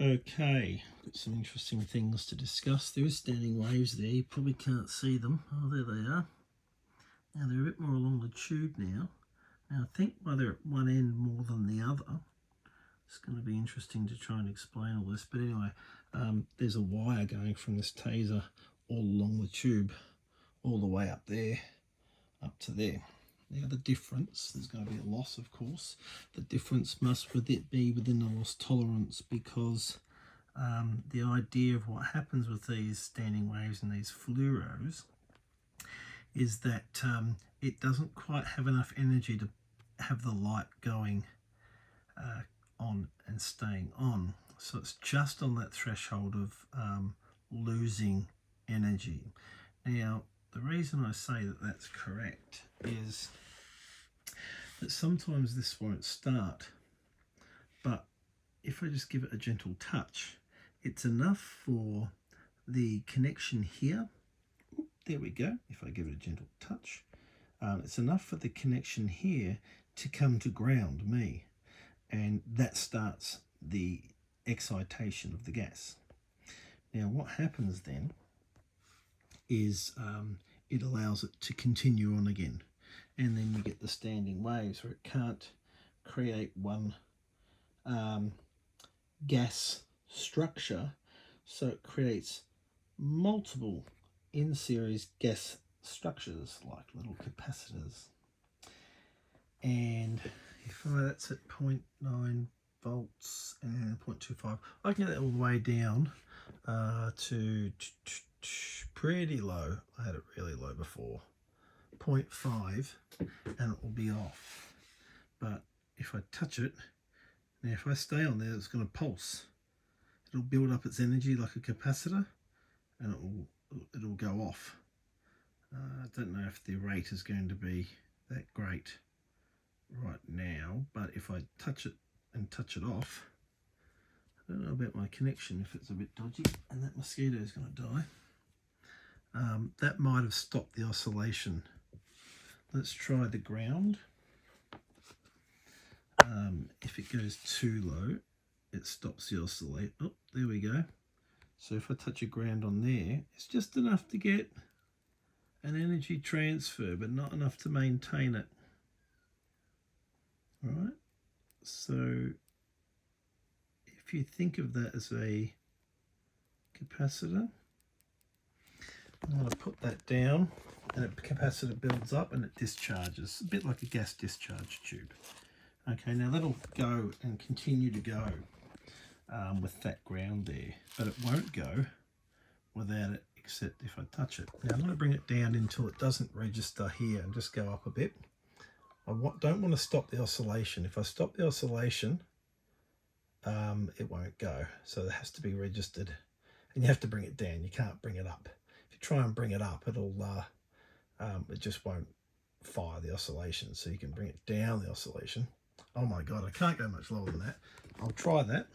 Okay, got some interesting things to discuss. There is standing waves there, you probably can't see them. Oh, there they are. Now they're a bit more along the tube now. Now I think why they're at one end more than the other. It's going to be interesting to try and explain all this. But anyway, there's a wire going from this taser all along the tube, all the way up there, up to there. Now the difference, there's going to be a loss of course. The difference must with it be within the loss tolerance, because the idea of what happens with these standing waves and these fluoros is that it doesn't quite have enough energy to have the light going on and staying on. So it's just on that threshold of losing energy. Now, the reason I say that that's correct is that sometimes this won't start, but if I just give it a gentle touch, it's enough for the connection here. There we go. If I give it a gentle touch, it's enough for the connection here to come to ground me, and that starts the excitation of the gas. Now what happens then is it allows it to continue on again, and then we get the standing waves where it can't create one gas structure, so it creates multiple in-series gas structures like little capacitors. And if that's at 0.9 volts and 0.25, I can get that all the way down to pretty low. I had it really low before, 0.5, and it will be off. But if I touch it, now if I stay on there, it's going to pulse. It'll build up its energy like a capacitor, and it'll go off. I don't know if the rate is going to be that great right now, but if I touch it and touch it off, I don't know about my connection, if it's a bit dodgy, and that mosquito is going to die. That might have stopped the oscillation. Let's try the ground. If it goes too low, it stops the oscillate. Oh, there we go. So if I touch a ground on there, it's just enough to get an energy transfer, but not enough to maintain it. All right. So if you think of that as a capacitor, I'm going to put that down, and the capacitor builds up and it discharges, a bit like a gas discharge tube. Okay, now that'll go and continue to go with that ground there, but it won't go without it, except if I touch it. Now I'm going to bring it down until it doesn't register here and just go up a bit. I don't want to stop the oscillation. If I stop the oscillation, it won't go. So it has to be registered, and you have to bring it down. You can't bring it up. If you try and bring it up, it just won't fire the oscillation. So you can bring it down the oscillation. Oh my God, I can't go much lower than that. I'll try that.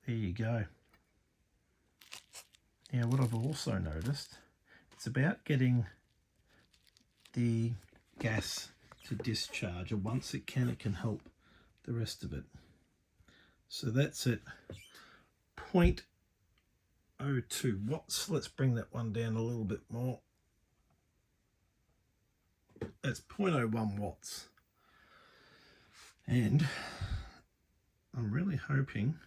There you go. Now what I've also noticed, it's about getting the gas to discharge, and once it can help the rest of it. So that's at 0.02 watts. Let's bring that one down a little bit more. That's 0.01 watts. And I'm really hoping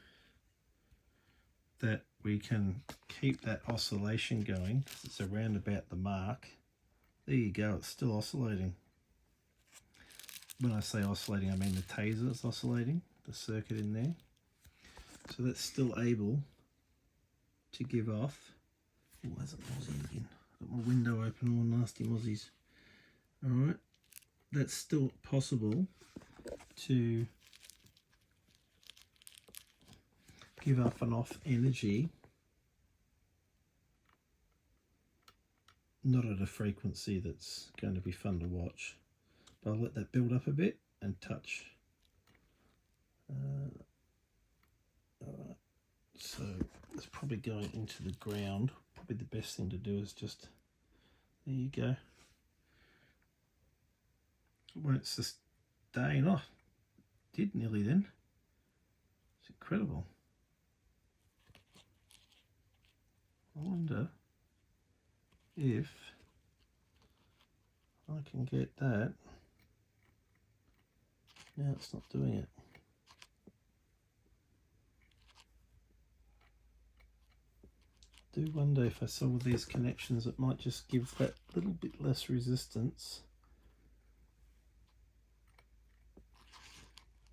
that we can keep that oscillation going, because it's around about the mark. There you go, it's still oscillating. When I say oscillating, I mean the taser is oscillating, the circuit in there. So that's still able to give off. Oh, there's a mozzie again. Got my window open, all nasty mozzies. All right, that's still possible to give up and off energy, not at a frequency that's going to be fun to watch, but I'll let that build up a bit and touch. Alright, so it's probably going into the ground. Probably the best thing to do is just, there you go. It won't sustain. Oh, did nearly then. It's incredible. I wonder if I can get that. Now it's not doing it. I do wonder if I solve these connections, it might just give that little bit less resistance.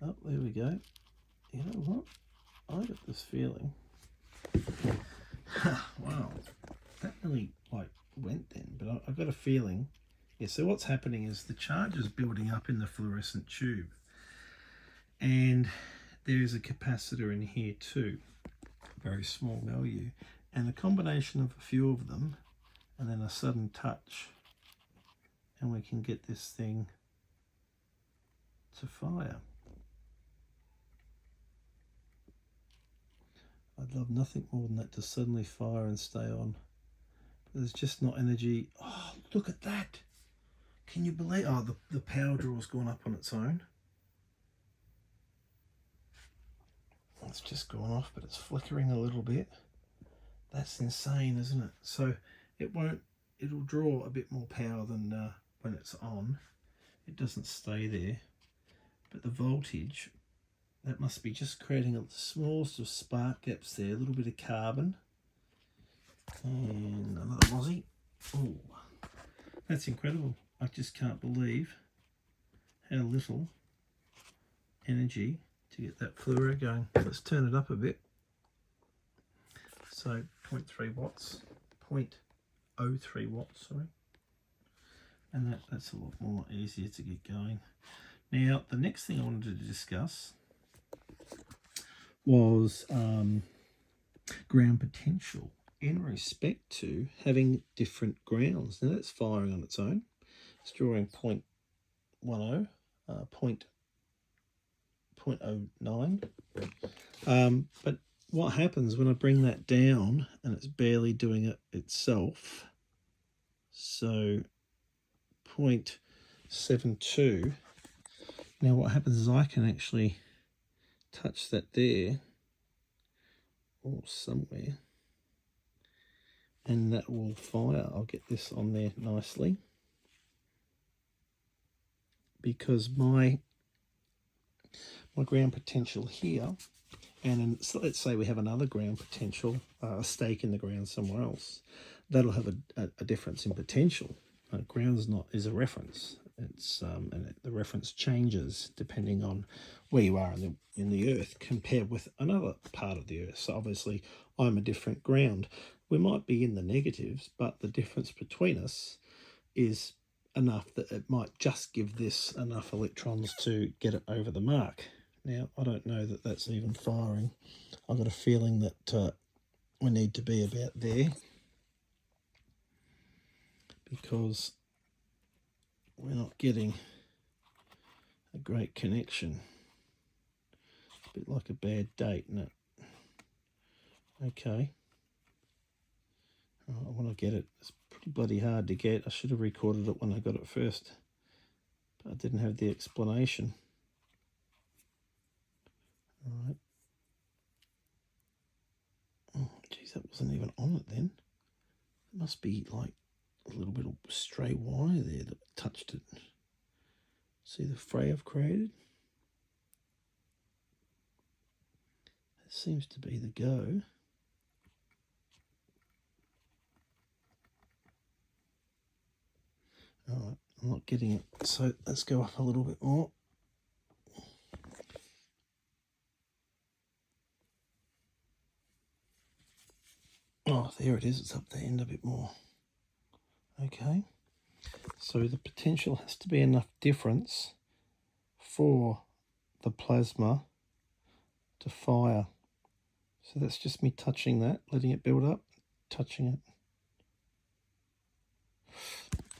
Oh, there we go. You know what? I got this feeling. Wow, that really went then, but I got a feeling. Yeah, so what's happening is the charge is building up in the fluorescent tube, and there is a capacitor in here too, very small value, and a combination of a few of them and then a sudden touch, and we can get this thing to fire. I'd love nothing more than that, to suddenly fire and stay on. But there's just not energy. Oh, look at that. Can you believe? Oh, the power draw's gone up on its own. It's just gone off, but it's flickering a little bit. That's insane, isn't it? So it'll draw a bit more power than when it's on. It doesn't stay there. But the voltage, that must be just creating the smallest of spark gaps there, a little bit of carbon. And another Aussie. Oh, that's incredible. I just can't believe how little energy to get that fluoro going. Let's turn it up a bit. So 0.3 watts, 0.03 watts, sorry. And that's a lot more easier to get going. Now, the next thing I wanted to discuss was ground potential in respect to having different grounds. Now that's firing on its own. It's drawing 0.10, 0.09. But what happens when I bring that down and it's barely doing it itself? So 0.72. Now what happens is I can actually touch that there or somewhere, and that will fire. I'll get this on there nicely, because my ground potential here, and so let's say we have another ground potential, a stake in the ground somewhere else, that'll have a difference in potential. Ground is a reference. It's and the reference changes depending on where you are in the earth compared with another part of the earth. So obviously I'm a different ground. We might be in the negatives, but the difference between us is enough that it might just give this enough electrons to get it over the mark. Now, I don't know that that's even firing. I've got a feeling that we need to be about there, because we're not getting a great connection. It's a bit like a bad date, isn't it? Okay. I want to get it. It's pretty bloody hard to get. I should have recorded it when I got it first, but I didn't have the explanation. All right. Oh, geez, that wasn't even on it then. It must be like a little bit of stray wire there that touched it. See the fray I've created? That seems to be the go. All right, I'm not getting it. So let's go up a little bit more. Oh, there it is. It's up the end a bit more. Okay. So the potential has to be enough difference for the plasma to fire. So that's just me touching that, letting it build up, touching it.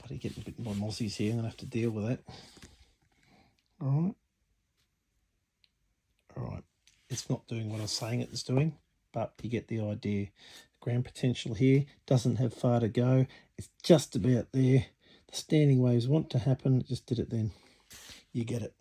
Bloody getting a bit more mozzies here. I'm going to have to deal with that. All right. All right. It's not doing what I was saying it's doing, but you get the idea. Ground potential here doesn't have far to go. It's just about there. The standing waves want to happen. It just did it then. You get it.